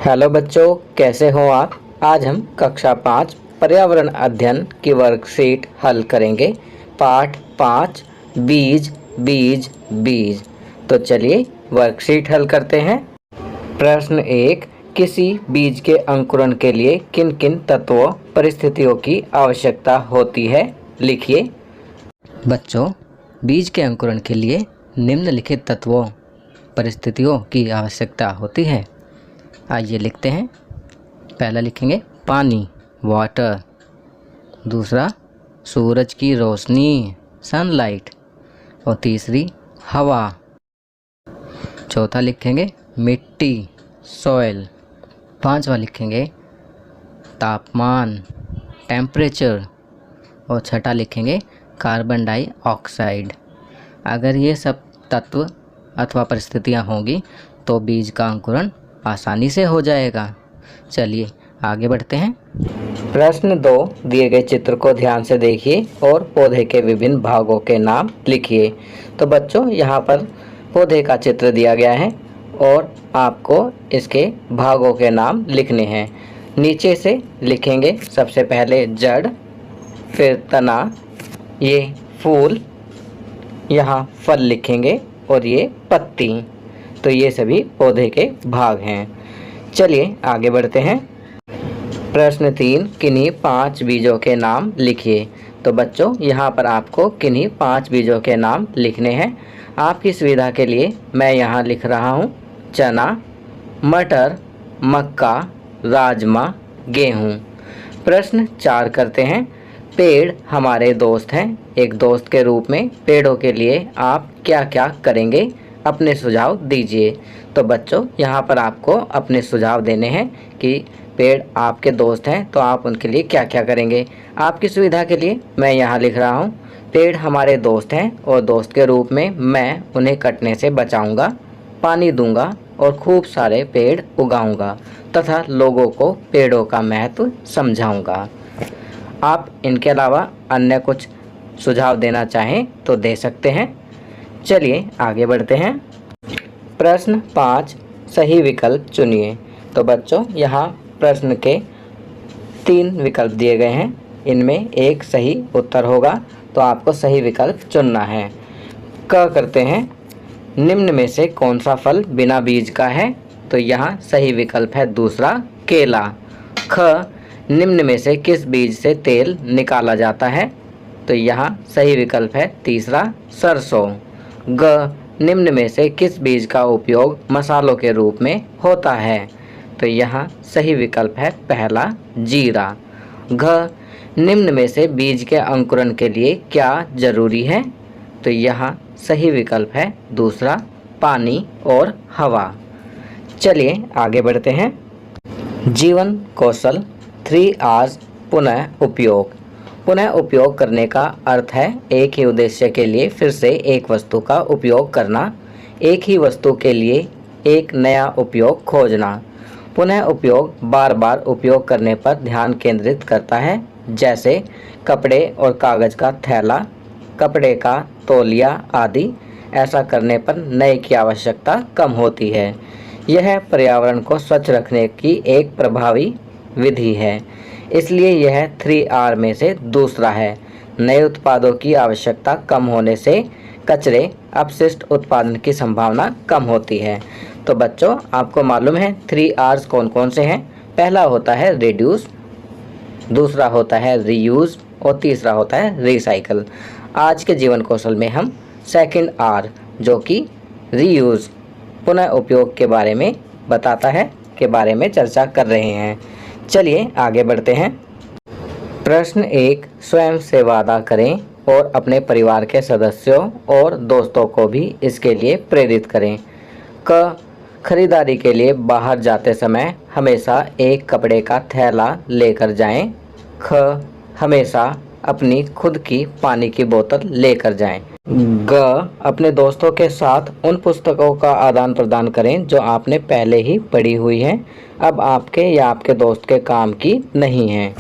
Hello बच्चों, कैसे हो आप। आज हम कक्षा 5 पर्यावरण अध्ययन की वर्कशीट हल करेंगे। पाठ 5 बीज बीज बीज। तो चलिए वर्कशीट हल करते हैं। प्रश्न 1, किसी बीज के अंकुरण के लिए किन किन तत्वों परिस्थितियों की आवश्यकता होती है, लिखिए। बच्चों, बीज के अंकुरण के लिए निम्नलिखित तत्वों परिस्थितियों की आवश्यकता होती है। आइए लिखते हैं। पहला लिखेंगे पानी, वाटर। दूसरा सूरज की रोशनी, सनलाइट। और तीसरी हवा। चौथा लिखेंगे मिट्टी, सॉइल। पांचवा लिखेंगे तापमान, टेम्परेचर। और छठा लिखेंगे कार्बन डाइऑक्साइड। अगर ये सब तत्व अथवा परिस्थितियाँ होंगी तो बीज का अंकुरण आसानी से हो जाएगा। चलिए आगे बढ़ते हैं। प्रश्न 2, दिए गए चित्र को ध्यान से देखिए और पौधे के विभिन्न भागों के नाम लिखिए। तो बच्चों, यहाँ पर पौधे का चित्र दिया गया है और आपको इसके भागों के नाम लिखने हैं। नीचे से लिखेंगे सबसे पहले जड़, फिर तना, ये फूल, यहाँ फल लिखेंगे और ये पत्ती। तो ये सभी पौधे के भाग हैं। चलिए आगे बढ़ते हैं। प्रश्न 3, किन्हीं 5 बीजों के नाम लिखिए। तो बच्चों, यहाँ पर आपको किन्हीं 5 बीजों के नाम लिखने हैं। आपकी सुविधा के लिए मैं यहाँ लिख रहा हूँ चना, मटर, मक्का, राजमा, गेहूँ। प्रश्न 4 करते हैं। पेड़ हमारे दोस्त हैं। एक दोस्त के रूप में पेड़ों के लिए आप क्या क्या करेंगे, अपने सुझाव दीजिए। तो बच्चों, यहाँ पर आपको अपने सुझाव देने हैं कि पेड़ आपके दोस्त हैं तो आप उनके लिए क्या क्या करेंगे। आपकी सुविधा के लिए मैं यहाँ लिख रहा हूँ, पेड़ हमारे दोस्त हैं और दोस्त के रूप में मैं उन्हें कटने से बचाऊंगा, पानी दूंगा और खूब सारे पेड़ उगाऊंगा तथा लोगों को पेड़ों का महत्व समझाऊंगा। आप इनके अलावा अन्य कुछ सुझाव देना चाहें तो दे सकते हैं। चलिए आगे बढ़ते हैं। प्रश्न 5, सही विकल्प चुनिए। तो बच्चों, यहाँ प्रश्न के 3 विकल्प दिए गए हैं। इनमें एक सही उत्तर होगा तो आपको सही विकल्प चुनना है। क करते हैं, निम्न में से कौन सा फल बिना बीज का है। तो यहाँ सही विकल्प है दूसरा, केला। ख, निम्न में से किस बीज से तेल निकाला जाता है। तो यहाँ सही विकल्प है तीसरा, सरसों। ग, निम्न में से किस बीज का उपयोग मसालों के रूप में होता है। तो यहाँ सही विकल्प है पहला, जीरा। घ, निम्न में से बीज के अंकुरण के लिए क्या जरूरी है। तो यहाँ सही विकल्प है दूसरा, पानी और हवा। चलिए आगे बढ़ते हैं। जीवन कौशल 3 R's पुनः उपयोग। पुनः उपयोग करने का अर्थ है एक ही उद्देश्य के लिए फिर से एक वस्तु का उपयोग करना, एक ही वस्तु के लिए एक नया उपयोग खोजना। पुनः उपयोग बार बार उपयोग करने पर ध्यान केंद्रित करता है, जैसे कपड़े और कागज़ का थैला, कपड़े का तौलिया आदि। ऐसा करने पर नए की आवश्यकता कम होती है। यह पर्यावरण को स्वच्छ रखने की एक प्रभावी विधि है, इसलिए यह 3R में से दूसरा है। नए उत्पादों की आवश्यकता कम होने से कचरे अपशिष्ट उत्पादन की संभावना कम होती है। तो बच्चों, आपको मालूम है 3R's कौन कौन से हैं। पहला होता है रिड्यूस, दूसरा होता है रीयूज़ और तीसरा होता है रिसाइकल। आज के जीवन कौशल में हम सेकंड R जो कि रीयूज़ पुनः उपयोग के बारे में बताता है के बारे में चर्चा कर रहे हैं। चलिए आगे बढ़ते हैं। प्रश्न 1, स्वयं से वादा करें और अपने परिवार के सदस्यों और दोस्तों को भी इसके लिए प्रेरित करें। क, खरीदारी के लिए बाहर जाते समय हमेशा एक कपड़े का थैला लेकर जाएं। ख, हमेशा अपनी खुद की पानी की बोतल लेकर जाएं। ग, अपने दोस्तों के साथ उन पुस्तकों का आदान प्रदान करें जो आपने पहले ही पढ़ी हुई हैं, अब आपके या आपके दोस्त के काम की नहीं हैं।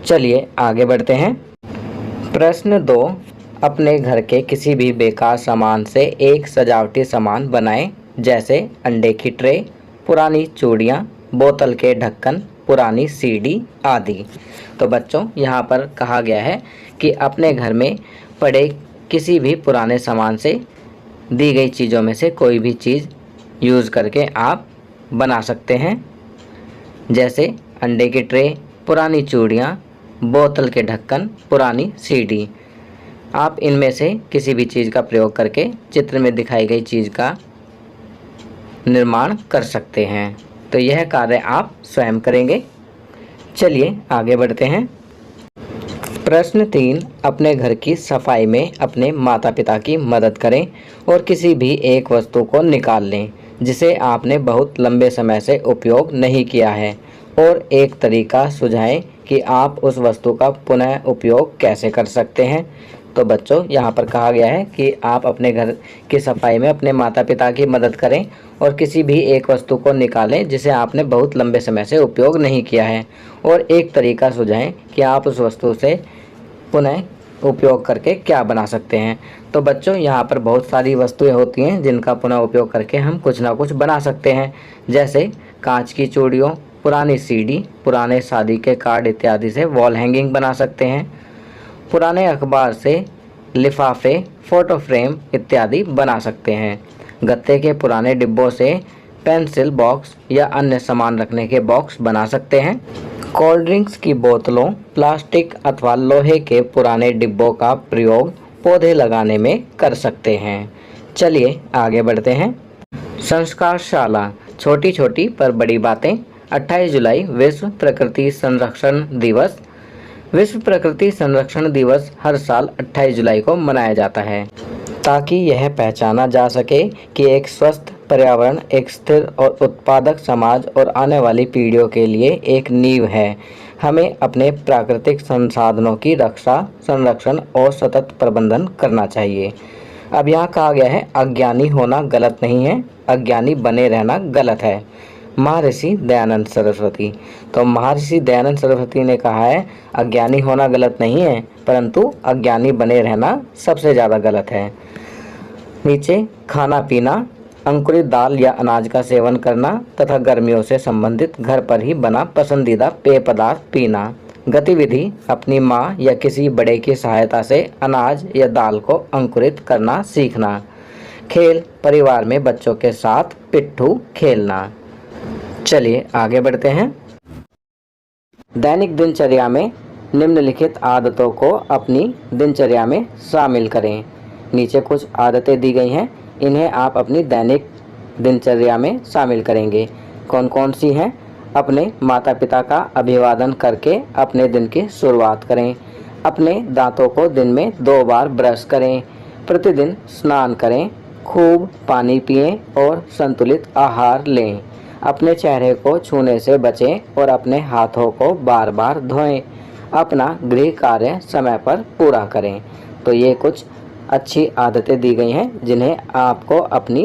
चलिए आगे बढ़ते हैं। प्रश्न 2, अपने घर के किसी भी बेकार सामान से एक सजावटी सामान बनाएं, जैसे अंडे की ट्रे, पुरानी चूड़ियाँ, बोतल के ढक्कन, पुरानी सीडी आदि। तो बच्चों यहाँ पर कहा गया है कि अपने घर में पड़े किसी भी पुराने सामान से दी गई चीज़ों में से कोई भी चीज़ यूज़ करके आप बना सकते हैं, जैसे अंडे की ट्रे, पुरानी चूड़ियाँ, बोतल के ढक्कन, पुरानी सीडी। आप इनमें से किसी भी चीज़ का प्रयोग करके चित्र में दिखाई गई चीज़ का निर्माण कर सकते हैं। तो यह कार्य आप स्वयं करेंगे। चलिए आगे बढ़ते हैं। प्रश्न 3, अपने घर की सफाई में अपने माता पिता की मदद करें और किसी भी एक वस्तु को निकाल लें जिसे आपने बहुत लंबे समय से उपयोग नहीं किया है और एक तरीका सुझाएं कि आप उस वस्तु का पुनः उपयोग कैसे कर सकते हैं। तो बच्चों यहाँ पर कहा गया है कि आप अपने घर की सफाई में अपने माता पिता की मदद करें और किसी भी एक वस्तु को निकालें जिसे आपने बहुत लंबे समय से उपयोग नहीं किया है और एक तरीका सुझाएं कि आप उस वस्तु से पुनः उपयोग करके क्या बना सकते हैं। तो बच्चों यहाँ पर बहुत सारी वस्तुएं होती हैं जिनका पुनः उपयोग करके हम कुछ ना कुछ बना सकते हैं, जैसे कांच की चूड़ियों, पुरानी सीडी, पुराने शादी के कार्ड इत्यादि से वॉल हैंगिंग बना सकते हैं। पुराने अखबार से लिफाफे, फ़ोटो फ्रेम इत्यादि बना सकते हैं। गत्ते के पुराने डिब्बों से पेंसिल बॉक्स या अन्य सामान रखने के बॉक्स बना सकते हैं। कोल्ड ड्रिंक्स की बोतलों, प्लास्टिक अथवा लोहे के पुराने डिब्बों का प्रयोग पौधे लगाने में कर सकते हैं। चलिए आगे बढ़ते हैं। संस्कारशाला, छोटी छोटी पर बड़ी बातें। 28 जुलाई विश्व प्रकृति संरक्षण दिवस। विश्व प्रकृति संरक्षण दिवस हर साल 28 जुलाई को मनाया जाता है ताकि यह पहचाना जा सके कि एक स्वस्थ पर्यावरण एक स्थिर और उत्पादक समाज और आने वाली पीढ़ियों के लिए एक नींव है। हमें अपने प्राकृतिक संसाधनों की रक्षा, संरक्षण और सतत प्रबंधन करना चाहिए। अब यहाँ कहा गया है अज्ञानी होना गलत नहीं है, अज्ञानी बने रहना गलत है। महर्षि दयानंद सरस्वती। तो महर्षि दयानंद सरस्वती ने कहा है अज्ञानी होना गलत नहीं है, परंतु अज्ञानी बने रहना सबसे ज़्यादा गलत है। नीचे खाना पीना, अंकुरित दाल या अनाज का सेवन करना तथा गर्मियों से संबंधित घर पर ही बना पसंदीदा पेय पदार्थ पीना। गतिविधि, अपनी माँ या किसी बड़े की सहायता से अनाज या दाल को अंकुरित करना सीखना। खेल, परिवार में बच्चों के साथ पिट्ठू खेलना। चलिए आगे बढ़ते हैं। दैनिक दिनचर्या में निम्नलिखित आदतों को अपनी दिनचर्या में शामिल करें। नीचे कुछ आदतें दी गई हैं, इन्हें आप अपनी दैनिक दिनचर्या में शामिल करेंगे। कौन कौन सी हैं? अपने माता पिता का अभिवादन करके अपने दिन की शुरुआत करें। अपने दांतों को दिन में 2 बार ब्रश करें। प्रतिदिन स्नान करें। खूब पानी पिएं और संतुलित आहार लें। अपने चेहरे को छूने से बचें और अपने हाथों को बार बार धोएं। अपना गृह कार्य समय पर पूरा करें। तो ये कुछ अच्छी आदतें दी गई हैं जिन्हें आपको अपनी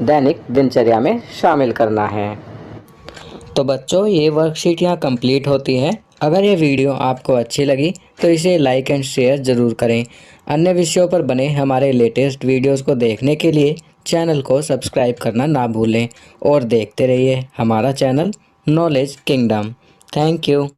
दैनिक दिनचर्या में शामिल करना है। तो बच्चों ये वर्कशीट यहाँ कंप्लीट होती है। अगर ये वीडियो आपको अच्छी लगी तो इसे लाइक एंड शेयर ज़रूर करें। अन्य विषयों पर बने हमारे लेटेस्ट वीडियोस को देखने के लिए चैनल को सब्सक्राइब करना ना भूलें और देखते रहिए हमारा channel knowledge kingdom. Thank you.